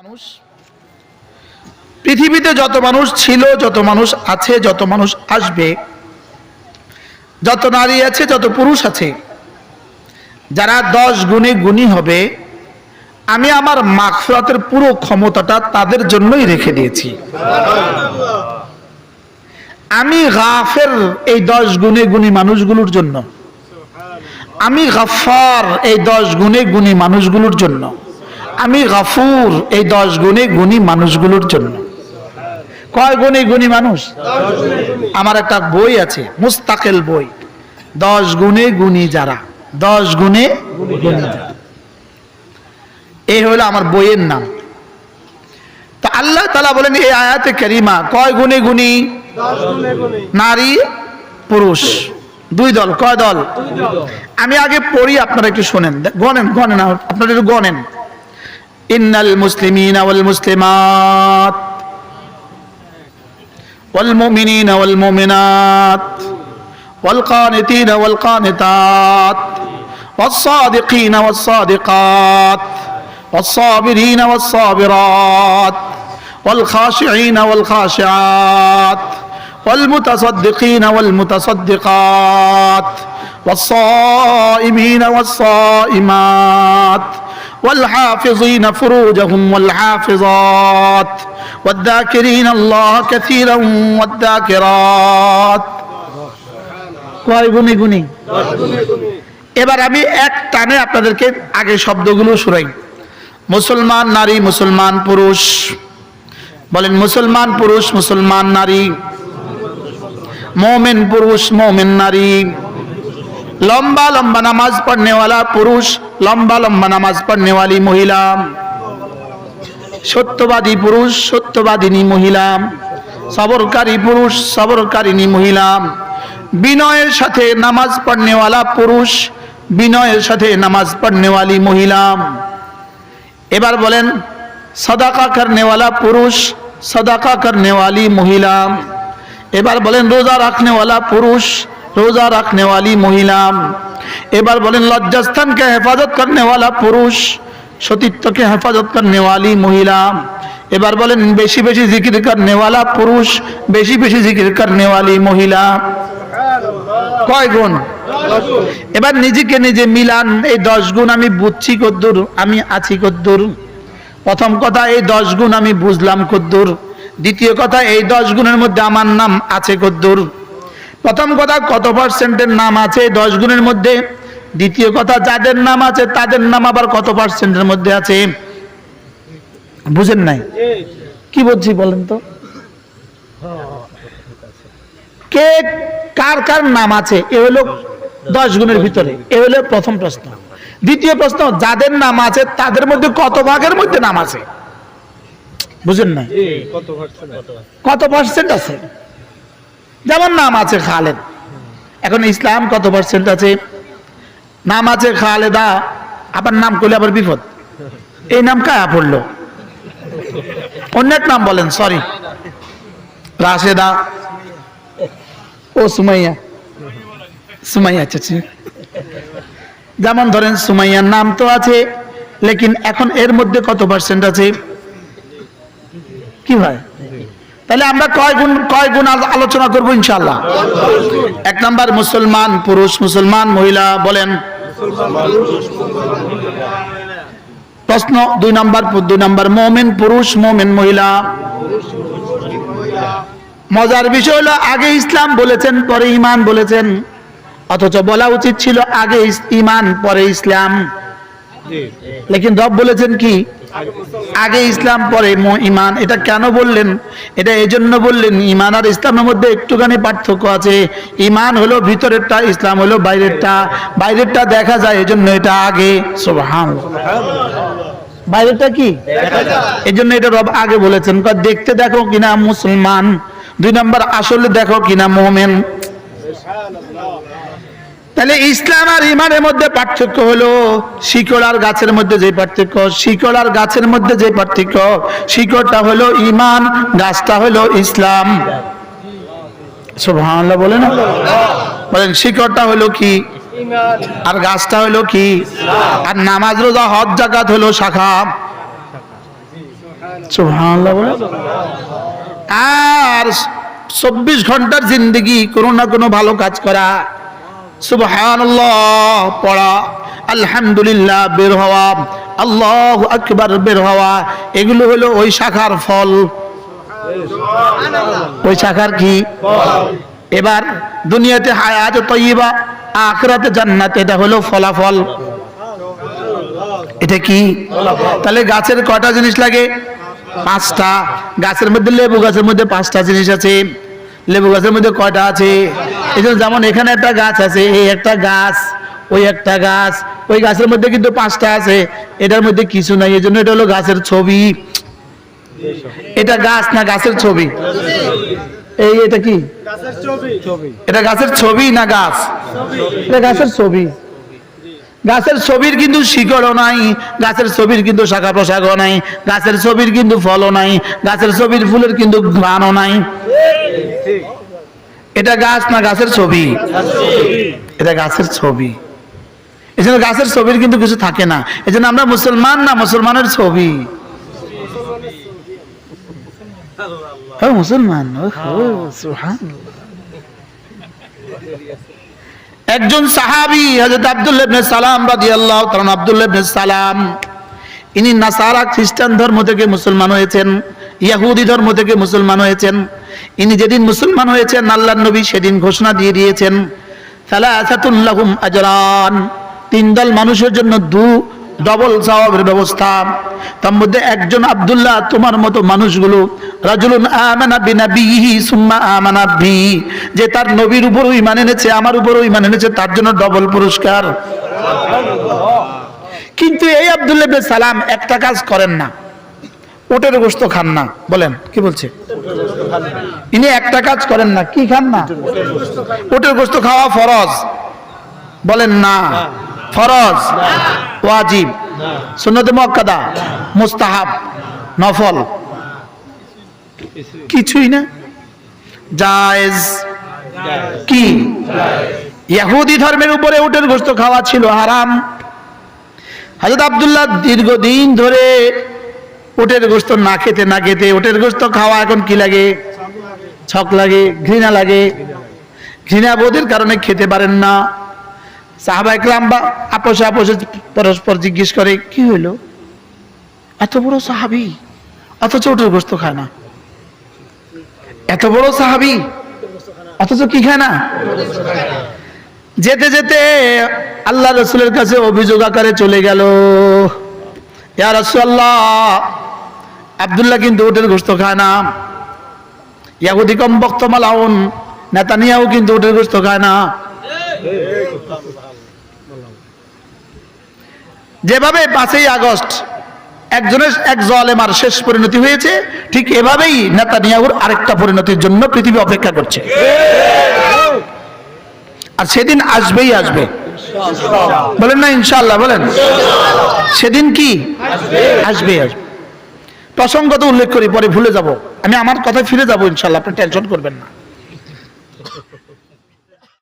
মানুষ পৃথিবীতে যত মানুষ ছিল, যত মানুষ আছে, যত মানুষ আসবে, যত নারী আছে, যত পুরুষ আছে, যারা 10 গুণে গুণী হবে, আমি আমার মাগফিরাতের পুরো ক্ষমতাটা তাদের জন্যই রেখে দিয়েছি। আমি গাফের এই 10 গুণে গুণী মানুষগুলোর জন্য, আমি গাফফার এই 10 গুণে গুণী মানুষগুলোর জন্য, আমি গাফুর এই 10 গুণে গুণী মানুষগুলোর জন্য। কয় গুণে গুণী মানুষ? আমার একটা বই আছে, মুস্তাকিল বই, 10 গুণে গুণী যারা, 10 গুণে গুণী যারা, এই হলো আমার বইয়ের নাম। তো আল্লাহ তাআলা বলেন এই আয়াতে কারিমা, কয় গুণে গুণী? নারী পুরুষ 2 দল। কয় দল? আমি আগে পড়ি, আপনারা একটু শোনেন, গণেন গণেন, আপনারা একটু গণেন। ইন্নাল মুসলিমিনা ওয়াল মুসলিমাত ওয়াল মুমিনিনা ওয়াল মুমিনাত ওয়াল কানিতিনা ওয়াল কানিতাত ওয়াস সাদিকিনা ওয়াস সাদিকাত ওয়াস সাবিরিনা ওয়াস সাবিরাত ওয়াল খাশিঈনা ওয়াল খাশিআত ওয়াল মুতাসাদ্দিকিনা ওয়াল মুতাসাদ্দিকাত ওয়াস সাইমিনা ওয়াস সাইমাত والحافظين فروجهم والحافظات والذاكرين الله كثيرا والذاكرات। কয় গুণে গুণী? এবার আমি এক টানে আপনাদেরকে আগে শব্দগুলো শুনাই। মুসলমান নারী, মুসলমান পুরুষ, বলেন মুসলমান পুরুষ, মুসলমান নারী, मोमिन पुरुष, मोमिन नारी, लंबा लंबा नमाज पढ़ने वाला पुरुष, लंबा लंबा नमाज पढ़ने वाली महिला, सत्यवादी पुरुष, सत्यवादिनी महिला, सबरकारी पुरुष, सबरकारिनी महिला, विनयेर साथे नमाज पढ़ने वाला पुरुष, विनयेर साथे नमाज पढ़ने वाली महिला। एबार बोलें सदाका करने वाला पुरुष, सदाका करने वाली महिला। एबार बोलें रोजा रखने वाला पुरुष, रोजा रखने वाली महिला। एबार बोलें लज्जास्थान के हिफाजत करने वाला पुरुष, सतीत्व के हिफाजत करने वाली महिला। एबार बोलें बेशी बेशी जिक्र करने वाला पुरुष, बेशी बेशी जिक्र करने वाली महिला। कय गुण? एबार निजेके निजे मिलान, এই 10 গুণ আমি বুঝছি কদ্দুর, আমি আছি কদ্দুর। প্রথম কথা, এই 10 গুণ আমি বুঝলাম কদ্দুর। দ্বিতীয় কথা, এই 10 গুণের মধ্যে আমার নাম আছে কদ্দুর। প্রথম কথা, কত পার্সেন্টের নাম আছে 10 গুণের মধ্যে। দ্বিতীয় কথা, যাদের নাম আছে তাদের নাম আবার কত পার্সেন্টের মধ্যে আছে। বুঝেন নাই? কি বলছি বলেন তো? কে কার কার নাম আছে, এ হলো 10 গুণের ভিতরে। এ হলো প্রথম প্রশ্ন। দ্বিতীয় প্রশ্ন, যাদের নাম আছে তাদের মধ্যে কত ভাগের মধ্যে নাম আছে। বুঝেন নাই? কত পার্সেন্ট আছে? যেমন নাম আছে খালেদ, এখন ইসলাম কত পার্সেন্ট আছে? নাম আছে খালেদা, আবার নাম করলে আবার বিপদ। এই নাম কায়া পড়লো? অন্য এক নাম বলেন, সরি, রাশেদা ও সুমাইয়া, সুমাইয়া চাচি। যেমন ধরেন সুমাইয়ার নাম তো আছে, লেকিন এখন এর মধ্যে কত পার্সেন্ট আছে? কি ভাই? তাহলে আমরা কয় গুণ আলোচনা করব ইনশাআল্লাহ। 1 নাম্বার মুসলমান পুরুষ, মুসলমান মহিলা। বলেন প্রশ্ন 2 নাম্বার মুমিন পুরুষ, মুমিন মহিলা। মজার বিষয় হলো আগে ইসলাম বলেছেন, পরে ঈমান বলেছেন, অথচ বলা উচিত ছিল আগে ঈমান পরে ইসলাম। লেকিন রব বলেছেন কি? আগে ইসলাম পরে ঈমান। এটা কেন বললেন? এটা এজন্য বললেন, ঈমান আর ইসলামের মধ্যে একটুখানি পার্থক্য আছে। ঈমান হলো ভিতরেরটা, ইসলাম হলো বাইরেরটা। বাইরেরটা দেখা যায়, এজন্য এটা আগে। সুবহানাল্লাহ। বাইরেরটা কি দেখা যায়, এজন্য এটা রব আগে বলেছেন। দেখতে দেখো কিনা মুসলমান। 2 নাম্বার, আসলে দেখো কিনা মুমিন। তাহলে ইসলাম আর ঈমানের মধ্যে পার্থক্য হলো শিকড় আর গাছের মধ্যে যে পার্থক্য। শিকড় আর গাছের মধ্যে যে পার্থক্য, শিকড়টা হলো ঈমান, গাছটা হলো ইসলাম। সুবহানাল্লাহ বলেন। বলেন শিকড়টা হলো কি? ঈমান। আর গাছটা হলো কি? ইসলাম। আর নামাজ রোজা হজ যাকাত হলো শাখা। সুবহানাল্লাহ বলে। আর 24 ঘন্টার জিন্দেগি কোনো না কোনো ভালো কাজ করা, সুবহানাল্লাহ পড়া, আলহামদুলিল্লাহ বের হওয়া, আল্লাহু আকবার বের হওয়া, এগুলো হলো ওই শাখার ফল। ওই শাখার কি ফল? এবার দুনিয়াতে হায়াত তয়্যিবা, আখিরাতে জান্নাত, এটা হলো ফলাফল। এটা কি? তাহলে গাছের কয়টা জিনিস লাগে? 5টা। গাছের মধ্যে, লেবু গাছের মধ্যে 5টা জিনিস আছে। লেবু গাছের মধ্যে কয়টা আছে? এই যেমন এখানে একটা গাছ আছে, এই একটা গাছ, ওই একটা গাছ, ওই গাছের মধ্যে কিন্তু 5টা আছে, এটার মধ্যে কিছু নাই, এই জন্য এটা হলো গাছের ছবি। এটা গাছ না গাছের ছবি? এটা কি? এটা গাছের ছবি না গাছ? এটা গাছের ছবি। গাছের ছবির কিন্তু শিকড়ও নাই, গাছের ছবির কিন্তু শাখা প্রশাখাও নাই, গাছের ছবির কিন্তু ফলও নাই, গাছের ছবির ফুলের কিন্তু ঘ্রাণও নাই। এটা গাছ না গাছের ছবি? এটা গাছের ছবি। এই জন্য গাছের ছবির কিন্তু কিছু থাকে না। এই জন্য আমরা মুসলমান না মুসলমানের ছবি। মুসলমান। একজন সাহাবী হযরত আব্দুল্লাহ ইবনে সালাম রাদিয়াল্লাহু তাআলা, আব্দুল্লাহ ইবনে সালাম, ইনি নাসারা খ্রিস্টান ধর্ম থেকে মুসলমান হয়েছেন, ইহুদি ধর্ম থেকে মুসলমান হয়েছেন। ইনি যেদিন মুসলমান হয়েছেন, আল্লাহর নবী সেদিন ঘোষণা দিয়ে দিয়েছেন, সালাসাতুন লাহুম আজরান, 3 দল মানুষের জন্য ডবল সওয়াবের ব্যবস্থা। তার মধ্যে একজন আব্দুল্লাহ, তোমার মতো মানুষগুলো, রাজুলুন আমানা বিনাবিহি সুম্মা আমানা বি, যে তার নবীর উপরও ঈমান এনেছে, আমার উপরও ঈমান এনেছে, তার জন্য ডবল পুরস্কার। কিন্তু এই আব্দুল্লাহ ইবনে সালাম একটা কাজ করেন না, উটের গোশত খান না। বলেন কি বলছে? ইনি একটা কাজ করেন না। কি খান না? উটের গোশত খাওয়া ফরজ। বলেন না। ফরজ, ওয়াজিব, সুন্নতে মুআক্কাদা, মুস্তাহাব, নফল, কিছুই না, জায়েজ। কি? ইহুদি ধর্মের উপরে উটের গোশত খাওয়া ছিল হারাম। হযরত আব্দুল্লাহ দীর্ঘদিন ধরে উটের গোশত না খেতে না খেতে, উটের গোশত খাওয়া এখন কি লাগে? ছক লাগে, ঘৃণা লাগে। ঘৃণা বোধের কারণে খেতে পারেন না। সাহাবা ইকরাম বা আপোষে আপোষে পরস্পর জিজ্ঞেস করে, কি হইলো? এত বড় সাহাবী অথচ উটের গোশত খায় না, এত বড় সাহাবী অথচ কি খায় না? যেতে যেতে আল্লাহ রাসূলের কাছে অভিযোগ আকারে চলে গেল, ইয়া রাসূলুল্লাহ, আব্দুল্লাহ কিন্তু উটের গোশত খায় না। ইহুদি কম বক্ত মালাউন, নেতানিয়াহু কিন্তু উটের গোশত খায় না। যেভাবে 5ই আগস্ট একজনের এক জালেমার শেষ পরিণতি হয়েছে, ঠিক এভাবেই নেতানিয়াহুর আরেকটা পরিণতির জন্য পৃথিবী অপেক্ষা করছে। আর সেদিন আসবেই আসবে। বলেন না ইনশাআল্লাহ? বলেন সেদিন কি আসবে? আসবে। প্রসঙ্গত উল্লেখ করি, পরে ভুলে যাব, আমি আমার কথায় ফিরে যাব ইনশাআল্লাহ, আপনি টেনশন করবেন না।